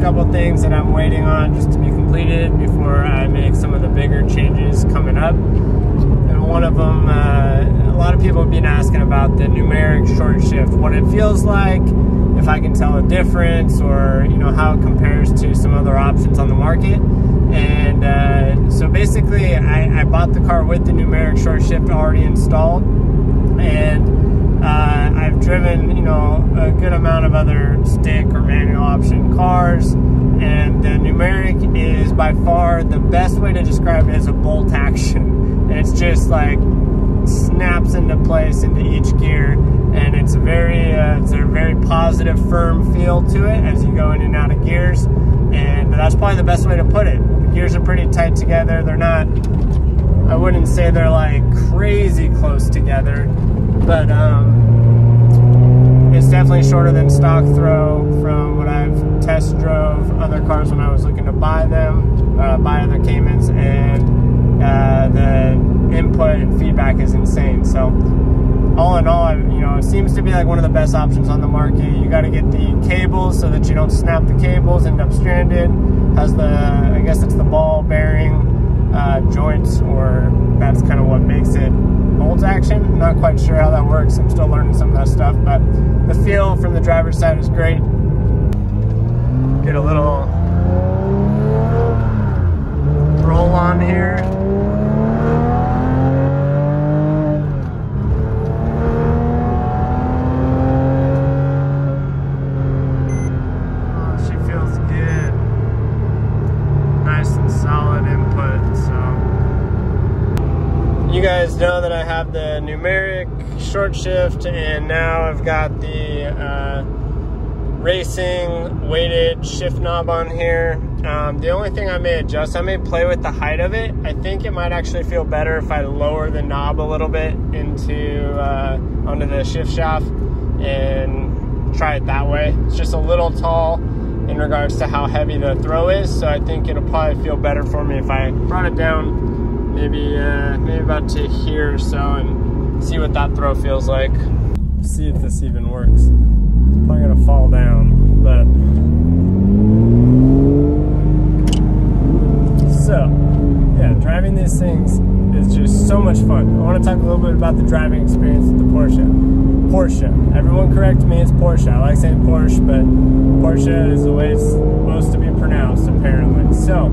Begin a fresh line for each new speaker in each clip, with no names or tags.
couple things that I'm waiting on just to be completed before I make some of the bigger changes coming up. And one of them, a lot of people have been asking about the numeric short shift, what it feels like, if I can tell a difference, or you know, how it compares to some other options on the market. And so basically I bought the car with the numeric short shift already installed, and I've driven, you know, a good amount of other stick or manual option cars, and the numeric is by far the best way to describe it as a bolt action. And it's just like snaps into place into each gear, and it's a very positive, firm feel to it as you go in and out of gears. And that's probably the best way to put it. The gears are pretty tight together. They're not, I wouldn't say they're like crazy close together, but it's definitely shorter than stock throw from what I've test drove other cars when I was looking to buy them, buy other Caymans, and the input and feedback is insane. So all in all, you know, it seems to be like one of the best options on the market. You got to get the cables so that you don't snap the cables, end up stranded. Has the, I guess it's the ball bearing joints, or that's kind of what makes it bolt action. I'm not quite sure how that works. I'm still learning some of that stuff, but the feel from the driver's side is great. Get a little roll on here. You guys know that I have the numeric short shift, and now I've got the racing weighted shift knob on here. The only thing I may adjust, I may play with the height of it. I think it might actually feel better if I lower the knob a little bit into onto the shift shaft and try it that way. It's just a little tall in regards to how heavy the throw is, so I think it'll probably feel better for me if I brought it down maybe about to here or so, and see what that throw feels like. See if this even works. It's probably gonna fall down, but so yeah, driving these things is just so much fun. I want to talk a little bit about the driving experience with the Porsche. Everyone correct me, it's Porsche. I like saying Porsche, but Porsche is the way it's supposed to be pronounced apparently. So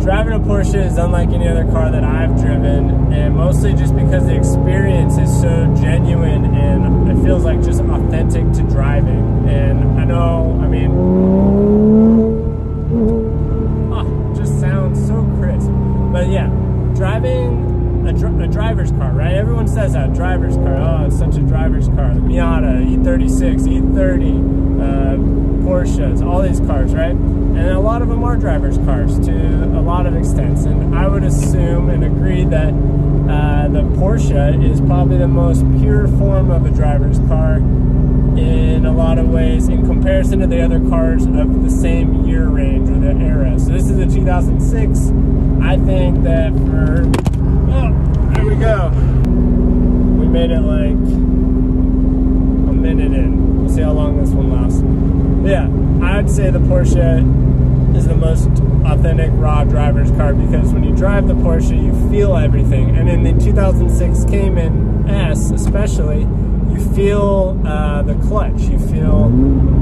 driving a Porsche is unlike any other car that I've driven, and mostly just because the experience is so genuine and it feels like just authentic to driving. And I know, I mean, it just sounds so crisp. But yeah, driving a driver's car, right? Everyone says that, driver's car. Oh, it's such a driver's car. The Miata, E36, E30, Porsches, all these cars, right? And a lot of them are driver's cars to a lot of extents. And I would assume and agree that the Porsche is probably the most pure form of a driver's car in a lot of ways in comparison to the other cars of the same year range or the era. So this is a 2006. I think that for, oh, there we go. We made it like a minute in. We'll see how long this one lasts. Yeah, I'd say the Porsche is the most authentic raw driver's car, because when you drive the Porsche, you feel everything. And in the 2006 Cayman S especially, you feel the clutch, you feel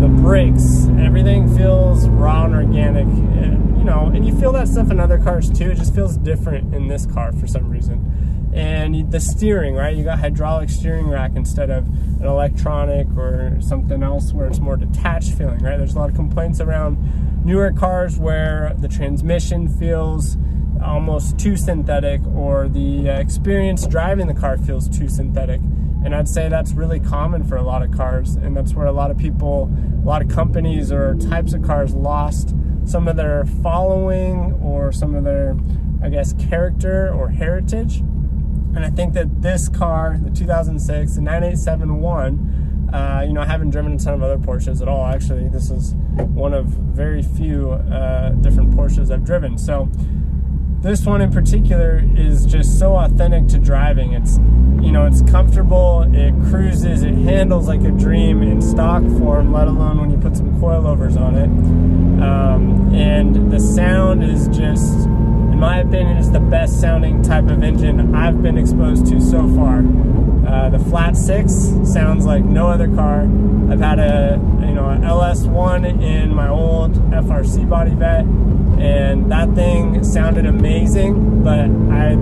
the brakes, everything feels raw and organic, and, you know, and you feel that stuff in other cars too. It just feels different in this car for some reason. And the steering, right? You got hydraulic steering rack instead of an electronic or something else where it's more detached feeling, right? There's a lot of complaints around newer cars where the transmission feels almost too synthetic, or the experience driving the car feels too synthetic. And I'd say that's really common for a lot of cars, and that's where a lot of people, a lot of companies or types of cars lost some of their following or some of their, I guess, character or heritage. And I think that this car, the 2006, the 9871, you know, I haven't driven a ton of other Porsches at all. Actually, this is one of very few different Porsches I've driven. So this one in particular is just so authentic to driving. It's, you know, it's comfortable, it cruises, it handles like a dream in stock form, let alone when you put some coilovers on it. And the sound is just, in my opinion, is the best sounding type of engine I've been exposed to so far. The flat six sounds like no other car. I've had a LS1 in my old FRC body vet, and that thing sounded amazing, but I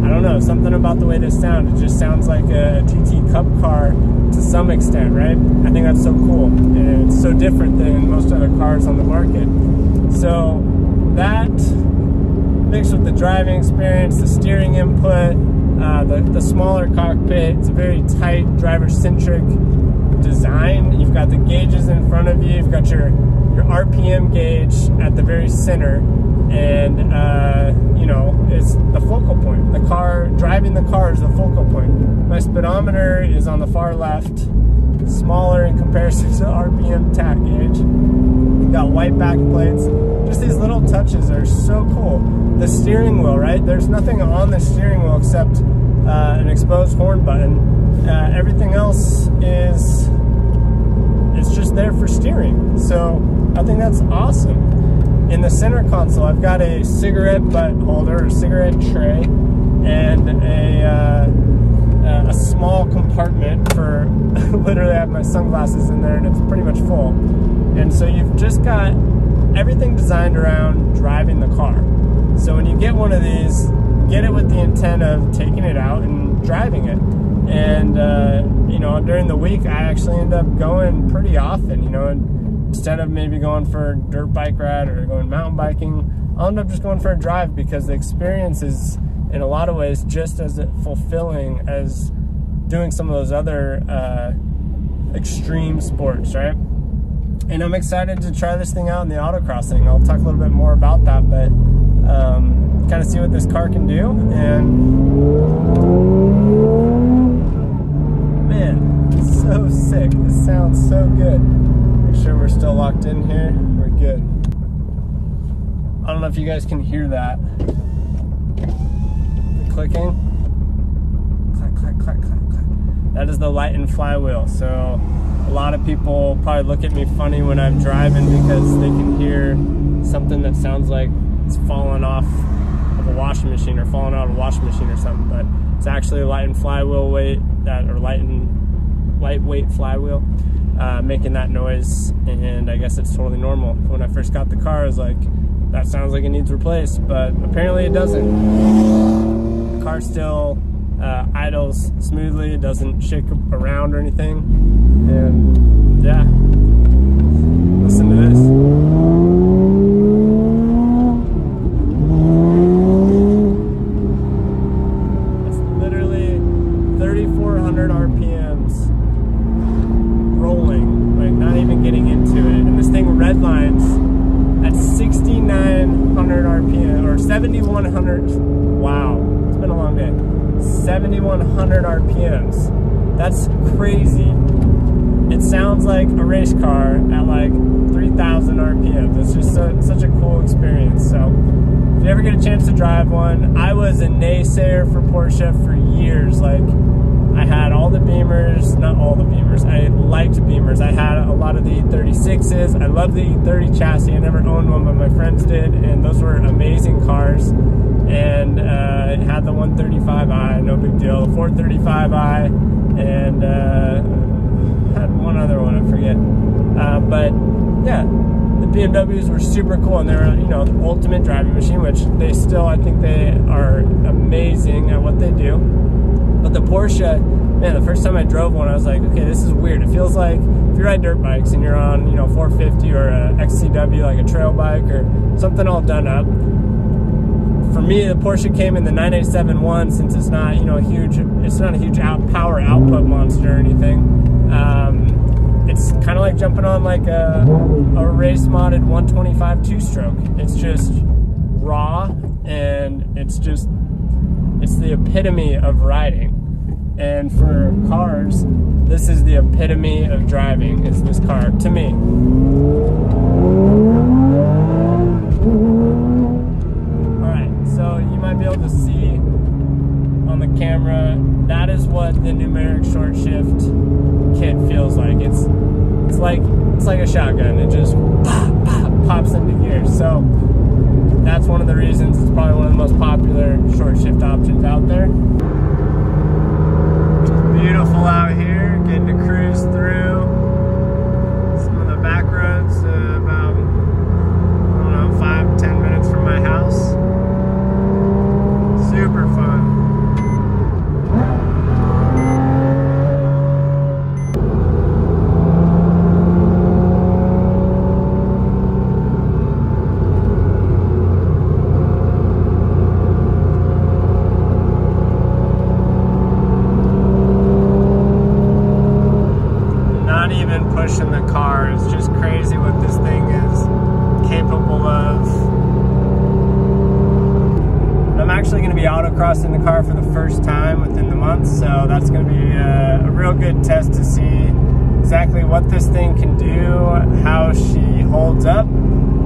don't know, something about the way this sounds, it just sounds like a TT Cup car to some extent, right? I think that's so cool, and it's so different than most other cars on the market. So that mixed with the driving experience, the steering input, the smaller cockpit, it's a very tight driver-centric design. You've got the gauges in front of you, you've got your RPM gauge at the very center, and you know, it's the focal point. The car, driving the car is the focal point. My speedometer is on the far left, smaller in comparison to the RPM tach gauge. You've got white back plates. Just these little touches are so cool. The steering wheel, right? There's nothing on the steering wheel except an exposed horn button. Everything else is, it's just there for steering. So I think that's awesome. In the center console, I've got a cigarette butt holder, or cigarette tray, and a small compartment for, literally I have my sunglasses in there and it's pretty much full. And so you've just got everything designed around driving the car. So when you get one of these, get it with the intent of taking it out and driving it. And you know, during the week I actually end up going pretty often, you know, instead of maybe going for a dirt bike ride or going mountain biking, I'll end up just going for a drive, because the experience is in a lot of ways just as fulfilling as doing some of those other extreme sports, right? And I'm excited to try this thing out in the autocross thing. I'll talk a little bit more about that, but kind of see what this car can do. And man, it's so sick. This sounds so good. Make sure we're still locked in here. We're good. I don't know if you guys can hear that. The clicking. Clack, clack, clack, clack, clack. That is the light and flywheel. So a lot of people probably look at me funny when I'm driving because they can hear something that sounds like it's falling off of a washing machine or falling out of a washing machine or something, but it's actually a light and flywheel weight, or lightweight flywheel making that noise, and I guess it's totally normal. When I first got the car, I was like, that sounds like it needs replaced, but apparently it doesn't. The car still idles smoothly, it doesn't shake around or anything, and yeah, listen to this. It's literally 3,400 RPMs rolling, like not even getting into it, and this thing redlines at 6,900 RPM, or 7,100, wow, it's been a long day. 7,100 RPMs. That's crazy. It sounds like a race car at like 3,000 RPMs. It's just such a cool experience. So if you ever get a chance to drive one, I was a naysayer for Porsche for years. Like, I had all the Beamers, not all the Beamers, I liked Beamers. I had a lot of the E36s. I loved the E30 chassis. I never owned one, but my friends did, and those were amazing cars. And it had the 135i, no big deal, the 435i, and had one other one, I forget. But yeah, the BMWs were super cool, and they were, you know, the ultimate driving machine, which they still, I think they are amazing at what they do. But the Porsche, man, the first time I drove one, I was like, okay, this is weird. It feels like if you ride dirt bikes and you're on, you know, 450 or a XCW, like a trail bike or something all done up. For me, the Porsche Cayman, the 987-1, since it's not, you know, it's not a huge power output monster or anything. It's kind of like jumping on like a race modded 125 two-stroke. It's just raw, and it's the epitome of riding. And for cars, this is the epitome of driving, is this car, to me. Alright, so able to see on the camera, that is what the numeric short shift kit feels like. It's like a shotgun. It just pops into gear. So that's one of the reasons it's probably one of the most popular short shift options out there. It's beautiful out here, getting to cruise through some of the back roads, about, I don't know, 5-10 minutes from my house. Super fun. Pushing the car. It's just crazy what this thing is capable of. I'm actually going to be autocrossing the car for the first time within the month, so that's going to be a real good test to see exactly what this thing can do, how she holds up,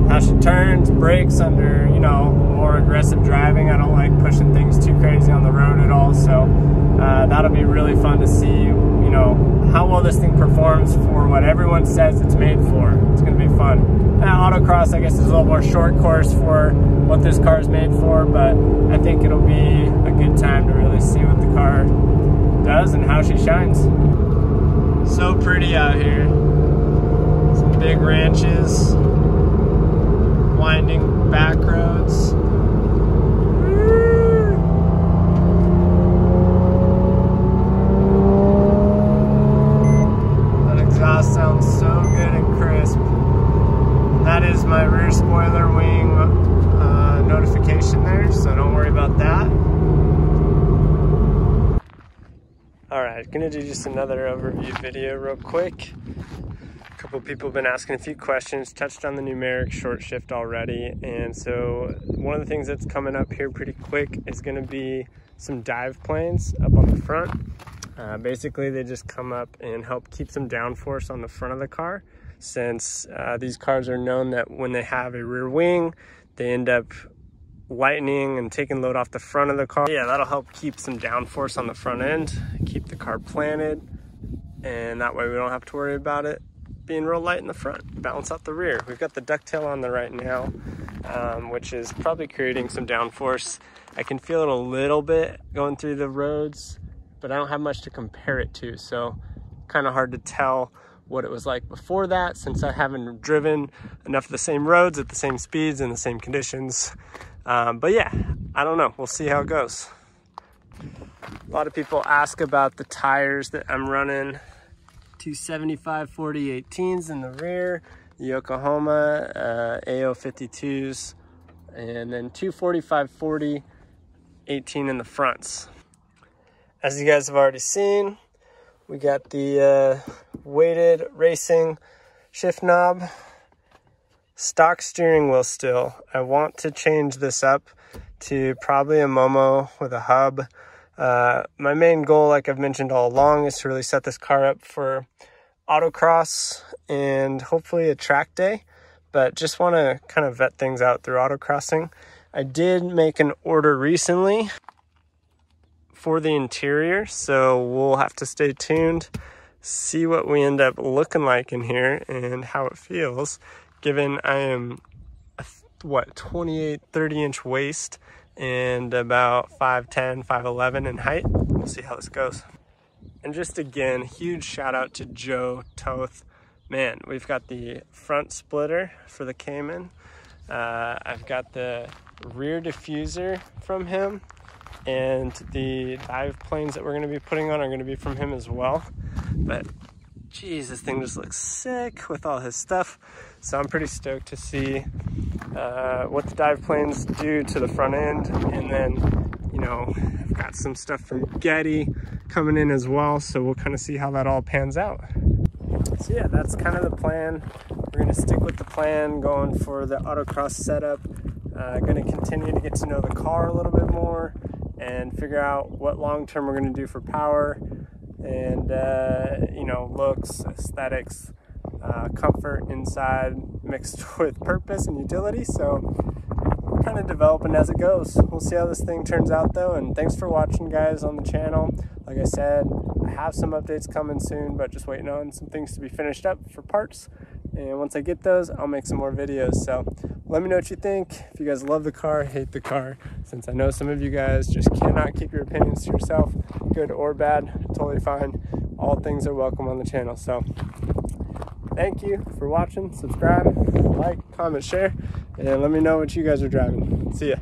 how she turns, brakes under, you know, more aggressive driving. I don't like pushing things too crazy on the road at all, so that'll be really fun to see, you know, how well this thing performs for what everyone says it's made for. It's going to be fun. Autocross, I guess, is a little more short course for what this car is made for, but I think it'll be a good time to really see what the car does and how she shines. So pretty out here. Some big ranches, winding back roads. Sounds so good and crisp. That is my rear spoiler wing notification there, so don't worry about that. Alright, gonna do just another overview video real quick. A couple people have been asking a few questions, touched on the numeric short shift already, and so one of the things that's coming up here pretty quick is gonna be some dive planes up on the front. Basically, they just come up and help keep some downforce on the front of the car, since these cars are known that when they have a rear wing, they end up lightening and taking load off the front of the car. Yeah, that'll help keep some downforce on the front end, keep the car planted, and that way we don't have to worry about it being real light in the front, balance out the rear. We've got the ducktail on the right now, which is probably creating some downforce. I can feel it a little bit going through the roads, but I don't have much to compare it to, so kind of hard to tell what it was like before that, since I haven't driven enough of the same roads at the same speeds and the same conditions. But yeah, I don't know, we'll see how it goes. A lot of people ask about the tires that I'm running. 275 4018s in the rear, Yokohama AO 52s, and then 245 40 18 in the fronts. As you guys have already seen, we got the weighted racing shift knob, stock steering wheel still. I want to change this up to probably a Momo with a hub. My main goal, like I've mentioned all along, is to really set this car up for autocross and hopefully a track day, but just want to kind of vet things out through autocrossing. I did make an order recently for the interior, so we'll have to stay tuned, see what we end up looking like in here and how it feels, given I am what, 28 30-inch waist and about 5'10", 5'11" in height. We'll see how this goes. And just again, huge shout out to Joe Toth. Man, we've got the front splitter for the Cayman. I've got the rear diffuser from him, and the dive planes that we're going to be putting on are going to be from him as well. But geez, this thing just looks sick with all his stuff. So I'm pretty stoked to see what the dive planes do to the front end. And then, you know, I've got some stuff from Getty coming in as well, so we'll kind of see how that all pans out. So yeah, that's kind of the plan. We're going to stick with the plan, going for the autocross setup. Going to continue to get to know the car a little bit more and figure out what long-term we're going to do for power and, you know, looks, aesthetics, comfort inside mixed with purpose and utility. So kind of developing as it goes. We'll see how this thing turns out though, and thanks for watching, guys, on the channel. Like I said, I have some updates coming soon, but just waiting on some things to be finished up for parts. And once I get those, I'll make some more videos. So let me know what you think. If you guys love the car, hate the car, since I know some of you guys just cannot keep your opinions to yourself, good or bad, totally fine. All things are welcome on the channel. So thank you for watching. Subscribe, like, comment, share, and let me know what you guys are driving. See ya.